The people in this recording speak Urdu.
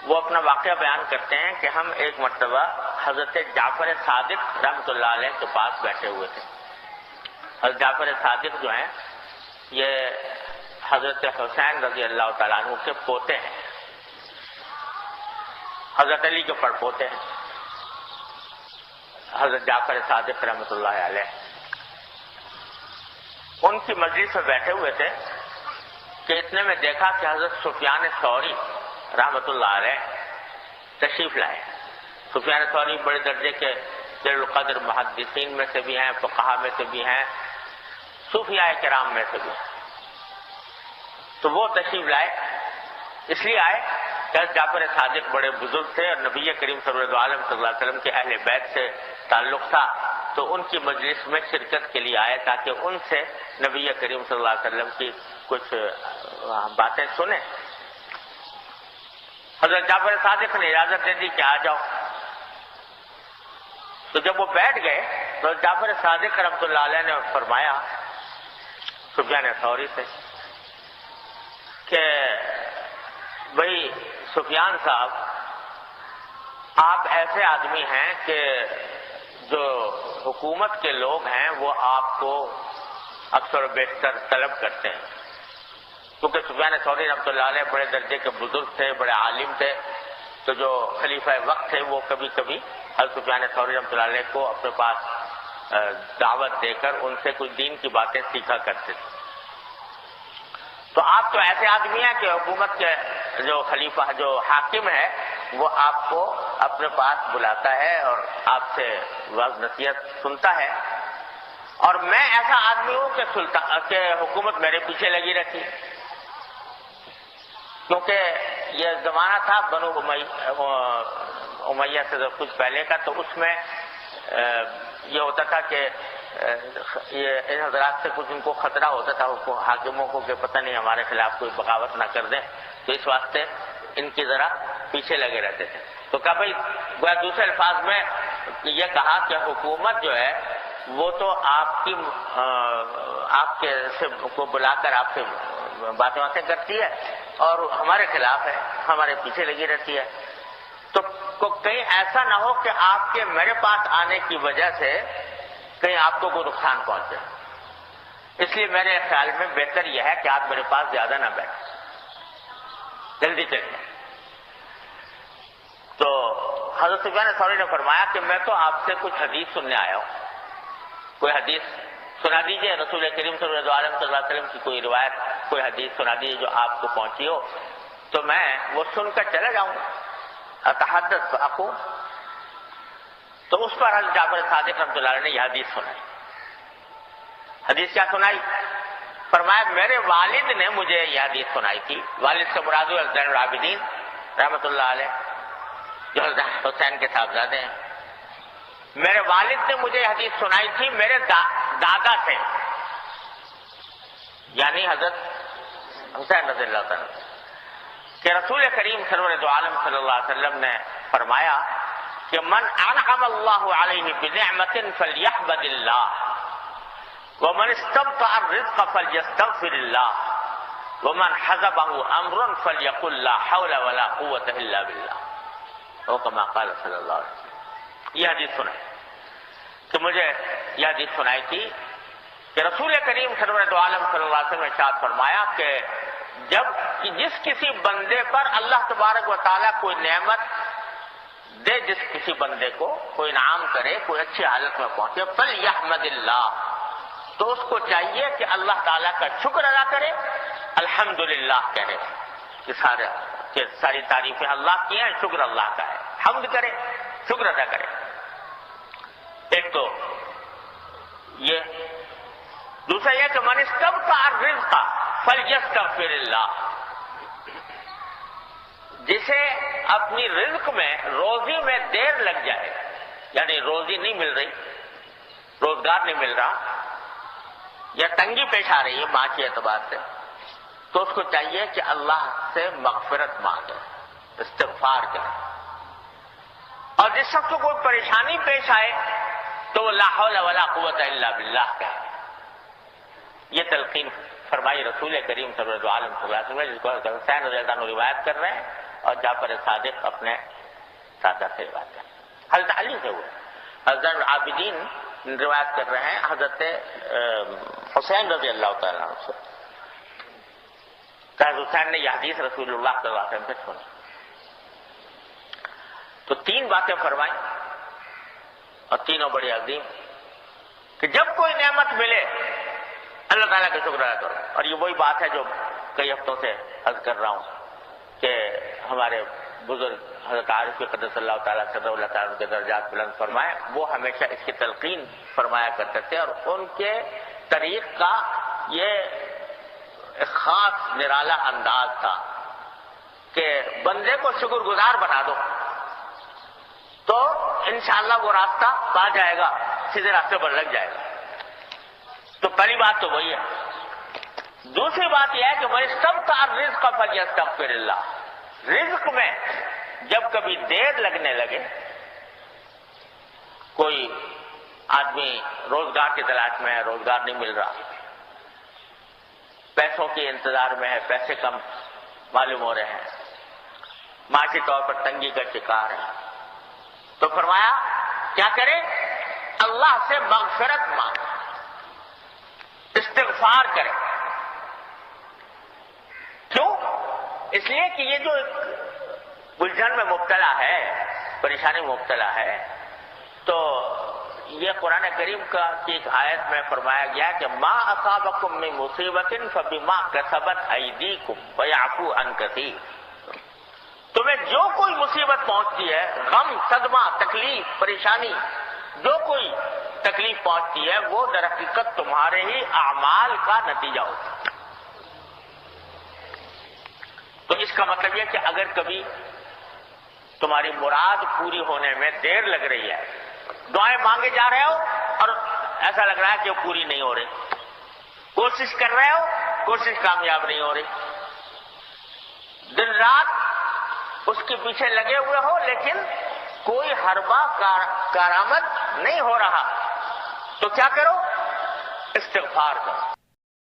وہ اپنا واقعہ بیان کرتے ہیں کہ ہم ایک مرتبہ حضرت جعفر صادق رحمۃ اللہ علیہ کے پاس بیٹھے ہوئے تھے. حضرت جعفر صادق جو ہیں یہ حضرت حسین رضی اللہ تعالیٰ عنہ کے پوتے ہیں، حضرت علی کے پڑپوتے ہیں حضرت جعفر صادق رحمۃ اللہ علیہ. ان کی مجلس میں بیٹھے ہوئے تھے کہ اتنے میں دیکھا کہ حضرت سفیان ثوری رحمۃ اللہ علیہ تشریف لائے. سفیان ثوری بڑے درجے کے جلیل القدر محدثین میں سے بھی ہیں، فقہا میں سے بھی ہیں، صوفیاء کرام میں سے بھی ہیں. تو وہ تشریف لائے، اس لیے آئے کہ حضرت جعفر صادق بڑے بزرگ تھے اور نبی کریم صلی اللہ علیہ وسلم کے اہل بیت سے تعلق تھا، تو ان کی مجلس میں شرکت کے لیے آئے تاکہ ان سے نبی کریم صلی اللہ علیہ وسلم کی کچھ باتیں سنیں. حضرت جعفر صادق نے اجازت دے دی کہ آ جاؤ. تو جب وہ بیٹھ گئے تو جعفر صادق رحمۃ اللہ علیہ نے فرمایا سفیان ثوری سے کہ بھائی سفیان صاحب، آپ ایسے آدمی ہیں کہ جو حکومت کے لوگ ہیں وہ آپ کو اکثر و بیشتر طلب کرتے ہیں، کیونکہ سفیان ثوری رحمۃ اللہ علیہ بڑے درجے کے بزرگ تھے، بڑے عالم تھے. تو جو خلیفہ وقت تھے وہ کبھی کبھی حضرت سفیان ثوری رحمۃ اللہ علیہ کو اپنے پاس دعوت دے کر ان سے کچھ دین کی باتیں سیکھا کرتے تھے. تو آپ تو ایسے آدمی ہیں کہ حکومت کے جو خلیفہ جو حاکم ہے وہ آپ کو اپنے پاس بلاتا ہے اور آپ سے وعظ نصیحت سنتا ہے، اور میں ایسا آدمی ہوں کہ حکومت میرے پیچھے لگی رہتی، کیونکہ یہ زمانہ تھا بنو امیہ سے کچھ پہلے کا. تو اس میں یہ ہوتا تھا کہ یہ ان حضرات سے کچھ ان کو خطرہ ہوتا تھا حاکموں کو کہ پتہ نہیں ہمارے خلاف کوئی بغاوت نہ کر دیں، تو اس واسطے ان کی ذرا پیچھے لگے رہتے تھے. تو کہا بھائی گویا دوسرے الفاظ میں یہ کہا کہ حکومت جو ہے وہ تو آپ کے سے کو بلا کر آپ سے باتیں کرتی ہے اور ہمارے خلاف ہے، ہمارے پیچھے لگی رہتی ہے. تو کہیں ایسا نہ ہو کہ آپ کے میرے پاس آنے کی وجہ سے کہیں آپ کو کوئی نقصان پہنچے، اس لیے میرے خیال میں بہتر یہ ہے کہ آپ میرے پاس زیادہ نہ بیٹھیں، جلدی چلیں. تو حضرت سفیان ثوری نے فرمایا کہ میں تو آپ سے کچھ حدیث سننے آیا ہوں، کوئی حدیث سنا دیجئے، رسول کریم صلی اللہ علیہ وسلم کی کوئی روایت، کوئی حدیث سنا دیجئے جو آپ کو پہنچی ہو، تو میں وہ سن کر چلا جاؤں گا. اتحدث فاقول. تو اس پر حضرت جعفر صادق رحمۃ اللہ علیہ نے یہ حدیث سنائی. حدیث کیا سنائی؟ فرمایا میرے والد نے مجھے یہ حدیث سنائی تھی. والد سے مراد زین العابدین رحمۃ اللہ علیہ جو حضرت حسین کے صاحبزادے ہیں. میرے والد نے مجھے یہ حدیث سنائی تھی میرے دادا سے، یعنی حضرت حسین رضی اللہ تعالیٰ، کہ رسول کریم سرور دو عالم صلی اللہ علیہ وسلم نے فرمایا کہ من انعم اللہ علیہ بنعمت فلیحمد اللہ ومن استبطأ الرزق فلیستغفر اللہ ومن حزبہ امر فلیقل لا حول ولا قوة الا باللہ، او کما قال صلی اللہ علیہ وسلم. یہ حدیث سنائی کہ مجھے یہ حدیث سنائی تھی کہ رسول کریم سرور دو عالم صلی اللہ علیہ وسلم نے ارشاد فرمایا کہ جس کسی بندے پر اللہ تبارک و تعالیٰ کوئی نعمت دے، جس کسی بندے کو کوئی انعام کرے، کوئی اچھی حالت میں پہنچے، فلیحمد اللہ، تو اس کو چاہیے کہ اللہ تعالیٰ کا شکر ادا کرے، الحمدللہ کہے کہ ساری تعریفیں اللہ کی ہیں، شکر اللہ کا ہے، حمد کرے، شکر ادا کرے. ایک تو یہ، دوسرا یہ کہ من استبطأ الرزق فلیستغفر اللہ، جسے اپنی رزق میں روزی میں دیر لگ جائے، یعنی روزی نہیں مل رہی، روزگار نہیں مل رہا یا تنگی پیش آ رہی ہے معاشی اعتبار سے، تو اس کو چاہیے کہ اللہ سے مغفرت مانگے، استغفار کرے. اور جس شخص کو کوئی پریشانی پیش آئے تو وہ لا حول ولا قوت الا باللہ کہے. یہ تلقین فرمائی رسول کریم صلی اللہ علیہ وسلم، جس کو حسین رضی اللہ عنہ روایت کر رہے ہیں اور جعفر صادق اپنے دادا سے روایت کرتے ہیں، حضرت علی سے ہوئے۔ حضرت عابدین روایت کر رہے ہیں حضرت حسین رضی اللہ تعالیٰ عنہ سے، حضرت حسین نے یہ حدیث رسول اللہ صلی اللہ علیہ وسلم سے سنی۔ تو تین باتیں فرمائیں اور تینوں بڑی عظیم، کہ جب کوئی نعمت ملے اللہ تعالیٰ کا شکر ادا کرو۔ اور یہ وہی بات ہے جو کئی ہفتوں سے عرض کر رہا ہوں کہ ہمارے بزرگ حضرت عارف قدس اللہ تعالیٰ صدر اللہ تعالیٰ کے درجات بلند فرمائے، وہ ہمیشہ اس کی تلقین فرمایا کرتے تھے، اور ان کے طریق کا یہ ایک خاص نرالا انداز تھا کہ بندے کو شکر گزار بنا دو تو انشاءاللہ وہ راستہ پا جائے گا، سیدھے راستے پر لگ جائے گا۔ تو پہلی بات تو وہی ہے۔ دوسری بات یہ ہے کہ وَاسْتَبْطَأَ الرِّزْقَ فَلْيَسْتَغْفِرِ اللَّهِ، رزق میں جب کبھی دیر لگنے لگے، کوئی آدمی روزگار کی تلاش میں ہے، روزگار نہیں مل رہا، پیسوں کے انتظار میں ہے، پیسے کم معلوم ہو رہے ہیں، معاشی طور پر تنگی کا شکار ہے، تو فرمایا کیا کرے؟ اللہ سے مغفرت مانگ، استغفار کرے۔ کیوں؟ اس لیے کہ یہ جو الجھن میں مبتلا ہے، پریشانی میں مبتلا ہے، تو یہ قرآن کریم کی ایک آیت میں فرمایا گیا کہ ما اصابکم من مصیبت فبما کسبت ایدیکم ویعفو عن کثیر، تمہیں جو کوئی مصیبت پہنچتی ہے، غم، صدمہ، تکلیف، پریشانی، جو کوئی تکلیف پہنچتی ہے وہ در حقیقت تمہارے ہی اعمال کا نتیجہ ہوتا ہے۔ تو اس کا مطلب یہ کہ اگر کبھی تمہاری مراد پوری ہونے میں دیر لگ رہی ہے، دعائیں مانگے جا رہے ہو اور ایسا لگ رہا ہے کہ وہ پوری نہیں ہو رہی، کوشش کر رہے ہو، کوشش کامیاب نہیں ہو رہی، دن رات اس کے پیچھے لگے ہوئے ہو لیکن کوئی حربہ کارآمد نہیں ہو رہا، تو کیا کرو؟ استغفار کرو،